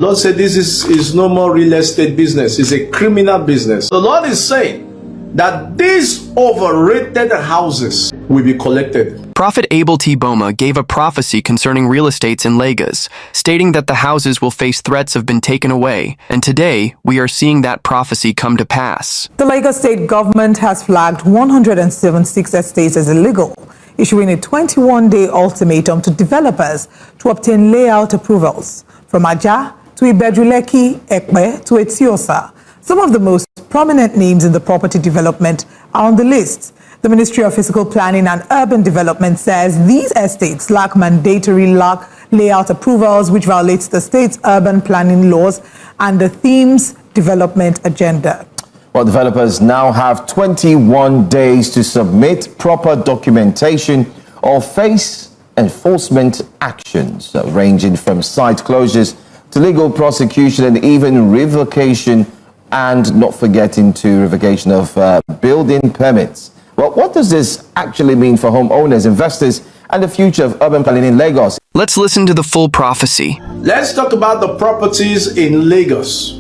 Lord said this is no more real estate business. It's a criminal business. The Lord is saying that these overrated houses will be collected. Prophet Abel T Boma gave a prophecy concerning real estates in Lagos, stating that the houses will face threats of being taken away, and today we are seeing that prophecy come to pass. The Lagos state government has flagged 176 estates as illegal, issuing a 21-day ultimatum to developers to obtain layout approvals. From Aja to Ibeduleki, Ekpe to Etiosa, some of the most prominent names in the property development are on the list. The Ministry of Physical Planning and Urban Development says these estates lack mandatory layout approvals, which violates the state's urban planning laws and the theme's development agenda. Well, developers now have 21 days to submit proper documentation or face enforcement actions, ranging from site closures to legal prosecution and even revocation, and not forgetting to revocation of building permits. Well, what does this actually mean for homeowners, investors, and the future of urban planning in Lagos? Let's listen to the full prophecy. Let's talk about the properties in Lagos.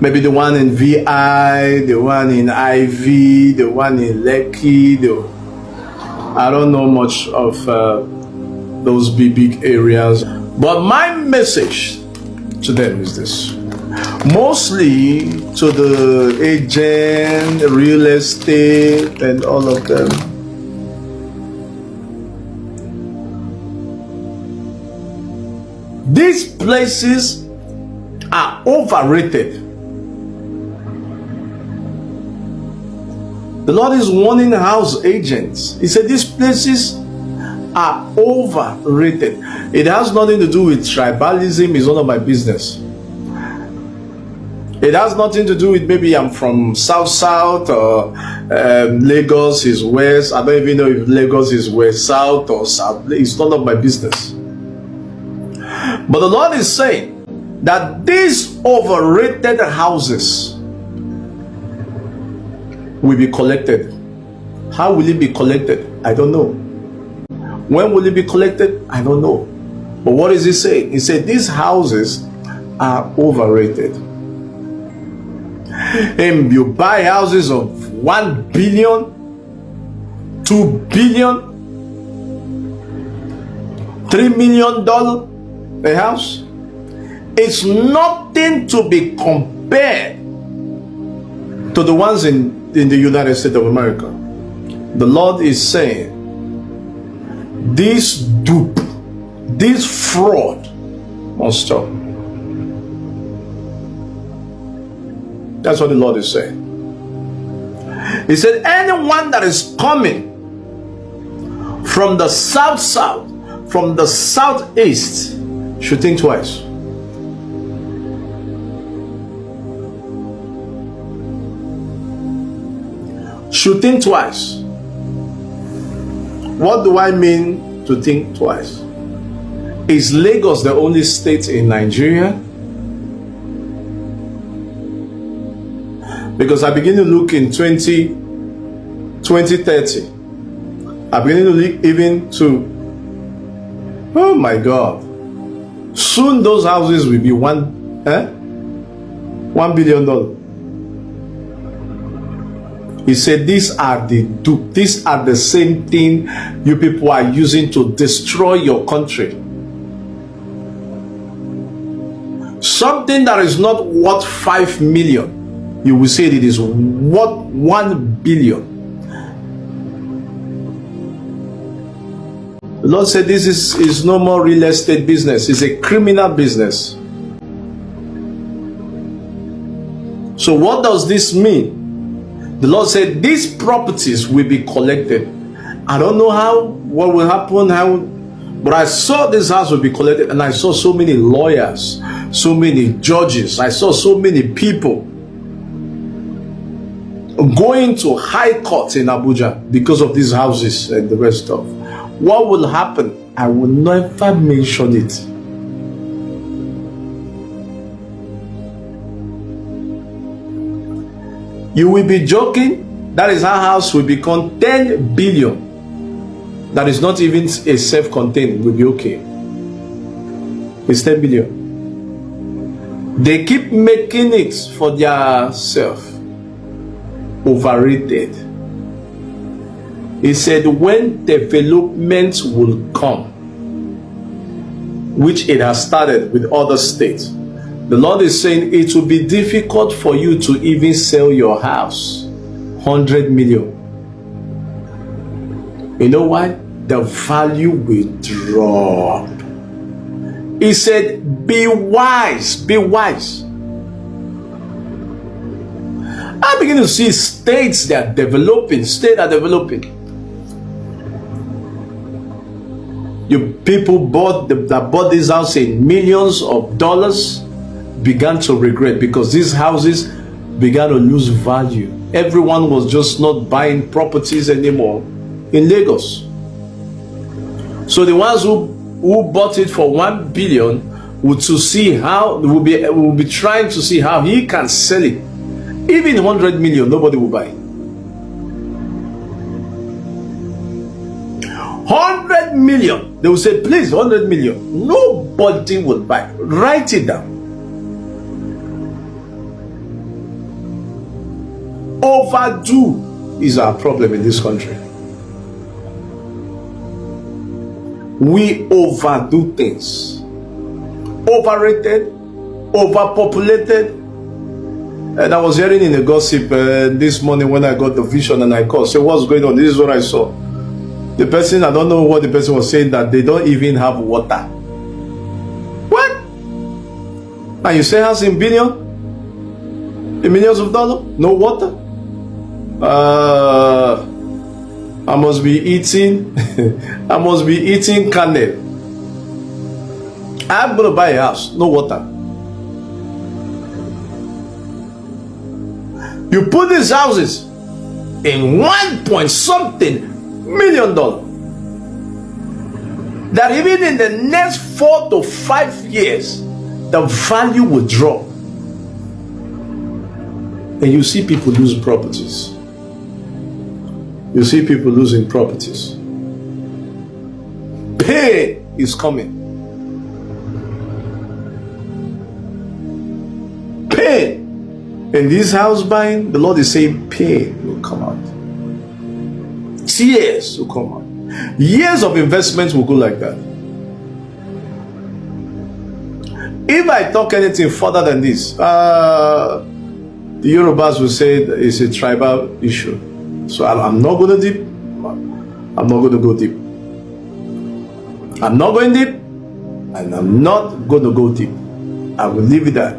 Maybe the one in VI, the one in IV, the one in Lekki. I don't know much of those big areas. But my message to them is this. Mostly to the agent, real estate, and all of them. These places are overrated. The Lord is warning house agents. He said these places are overrated. It has nothing to do with tribalism. It's none of my business. It has nothing to do with maybe I'm from South or Lagos is West. I don't even know if Lagos is West, South or South. It's none of my business. But the Lord is saying that these overrated houses will be collected. How will it be collected? I don't know. When will it be collected? I don't know. But what is he saying? He said these houses are overrated. And you buy houses of 1 billion, 2 billion, $3 million a house. It's nothing to be compared to the ones in the United States of America. The Lord is saying this dupe, this fraud must stop. That's what the Lord is saying. He said anyone that is coming from the south, from the southeast should think twice. Should think twice. What do I mean to think twice? Is Lagos the only state in Nigeria? Because I begin to look in 2030. I begin to look even to, oh my God, soon those houses will be $1 billion. He said these are the dupe. These are the same thing you people are using to destroy your country. Something that is not worth 5 million. You will say it is worth 1 billion. The Lord said this is no more real estate business. It's a criminal business. So what does this mean? The Lord said these properties will be collected. I don't know what will happen, but I saw this house will be collected, and I saw so many lawyers, so many judges. I saw so many people going to high court in Abuja because of these houses and the rest of. What will happen? I will never mention it. You will be joking. That is how house will become 10 billion. That is not even a self-contained. Will be okay. It's 10 billion. They keep making it for their self. Overrated. He said when development will come, which it has started with other states, the Lord is saying it will be difficult for you to even sell your house. 100 million. You know why? The value will drop. He said, be wise, be wise. I begin to see states that are developing, You people that bought this house in millions of dollars began to regret because these houses began to lose value. Everyone was just not buying properties anymore in Lagos. So the ones who bought it for 1 billion will be trying to see how he can sell it. Even 100 million, nobody will buy. 100 million, they will say, please, 100 million. Nobody will buy. Write it down. Overdue is our problem in this country. We overdo things. Overrated, overpopulated. And I was hearing in the gossip this morning when I got the vision and I called. So what's going on? This is what I saw. The person, I don't know what the person was saying, that they don't even have water. What? And you say house in millions of dollars? No water? I must be eating I must be eating kernel. I'm gonna buy a house, no water. You put these houses in 1.something million dollars, that even in the next 4 to 5 years the value will drop, and you see people lose properties. You see people losing properties. Pain is coming. Pain. In this house buying, the Lord is saying pain will come out. Tears will come out. Years of investments will go like that. If I talk anything further than this, the Yorubas will say it's a tribal issue. So I'm not going to deep. I'm not going to go deep. I'm not going deep, and I'm not going to go deep. I will leave it there.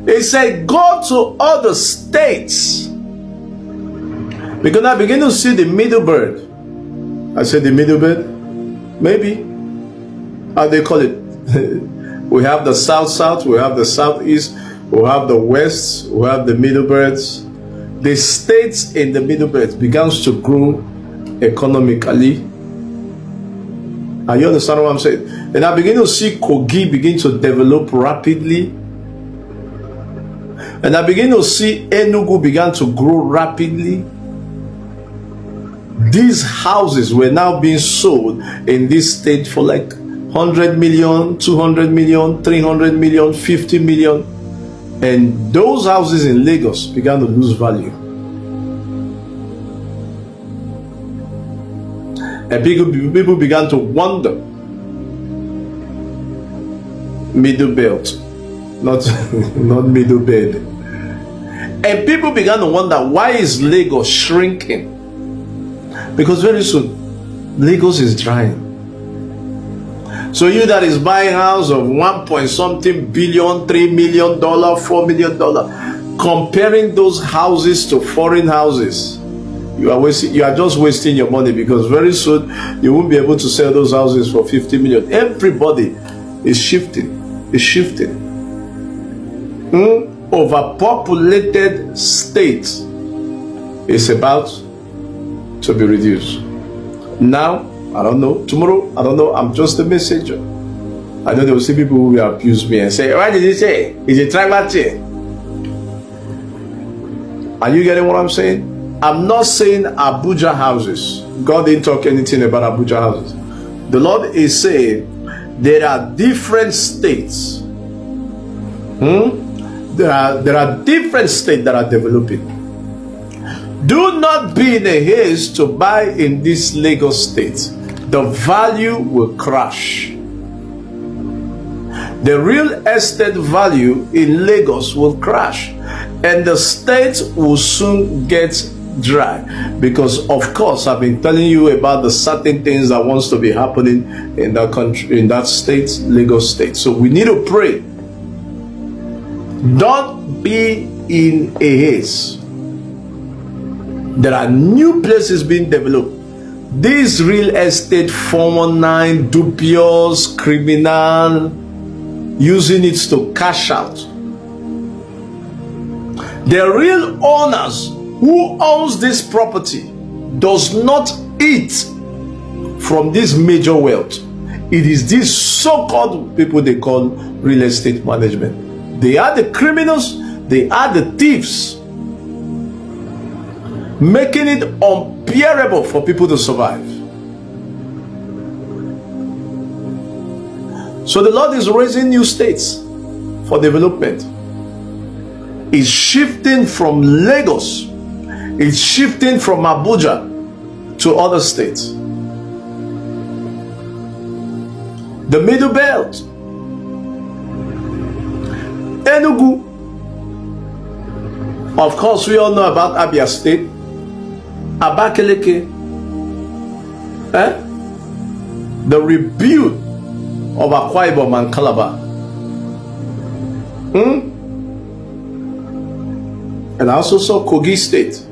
He said, go to other states. Because I begin to see the middle bird. I said the middle bird? Maybe. How they call it? We have the south, we have the southeast, we have the west, we have the middle birds. The states in the middle belt begins to grow economically. And you understand what I'm saying? And I begin to see Kogi begin to develop rapidly. And I begin to see Enugu begin to grow rapidly. These houses were now being sold in this state for like 100 million, 200 million, 300 million, 50 million. And those houses in Lagos began to lose value. And people began to wonder. Middle belt, not middle bed. And people began to wonder, why is Lagos shrinking? Because very soon, Lagos is drying. So you that is buying a house of 1.something billion, $3 million, $4 million, comparing those houses to foreign houses, you are just wasting your money, because very soon you won't be able to sell those houses for 50 million. Everybody is shifting. Overpopulated state is about to be reduced. Now, I don't know. Tomorrow, I don't know. I'm just a messenger. I know there will see people who will abuse me and say, why did he say? Is it tribal thing? Are you getting what I'm saying? I'm not saying Abuja houses. God didn't talk anything about Abuja houses. The Lord is saying there are different states. There are different states that are developing. Do not be in a haste to buy in this Lagos state. The value will crash. The real estate value in Lagos will crash, and the state will soon get dry, because of course I've been telling you about the certain things that wants to be happening in that country, in that state, Lagos state. So we need to pray. Don't be in a haste. There are new places being developed. This real estate 419, dubious, criminal, using it to cash out. The real owners who owns this property does not eat from this major wealth. It is these so-called people they call real estate management. They are the criminals, they are the thieves, making it unbearable for people to survive. So the Lord is raising new states for development. It's shifting from Lagos, it's shifting from Abuja to other states. The Middle Belt, Enugu. Of course, we all know about Abia State, Abakaliki, the rebuke of Akwa Ibom and Calabar, and I also saw Kogi State.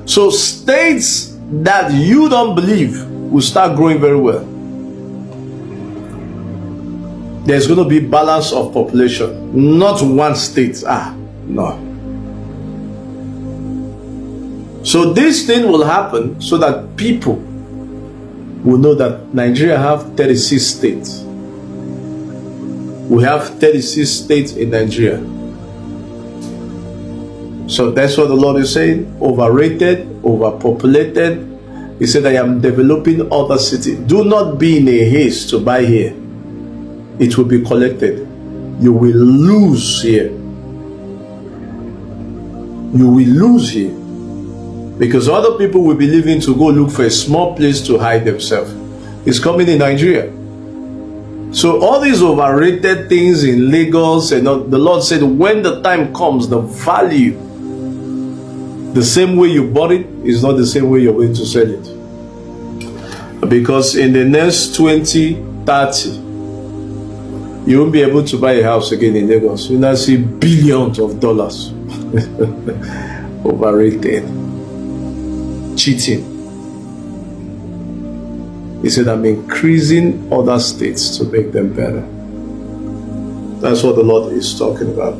So states that you don't believe will start growing very well. There's going to be balance of population, not one state. No. So this thing will happen so that people will know that Nigeria have 36 states. We have 36 states in Nigeria. So that's what the Lord is saying. Overrated, overpopulated. He said, I am developing other cities. Do not be in a haste to buy here. It will be collected. You will lose here. You will lose here. Because other people will be leaving to go look for a small place to hide themselves. It's coming in Nigeria. So all these overrated things in Lagos, and the Lord said, when the time comes, the value, the same way you bought it is not the same way you're going to sell it. Because in the next 2030, you won't be able to buy a house again in Lagos. You'll not see billions of dollars. Overrated. Cheating. He said, I'm increasing other states to make them better. That's what the Lord is talking about.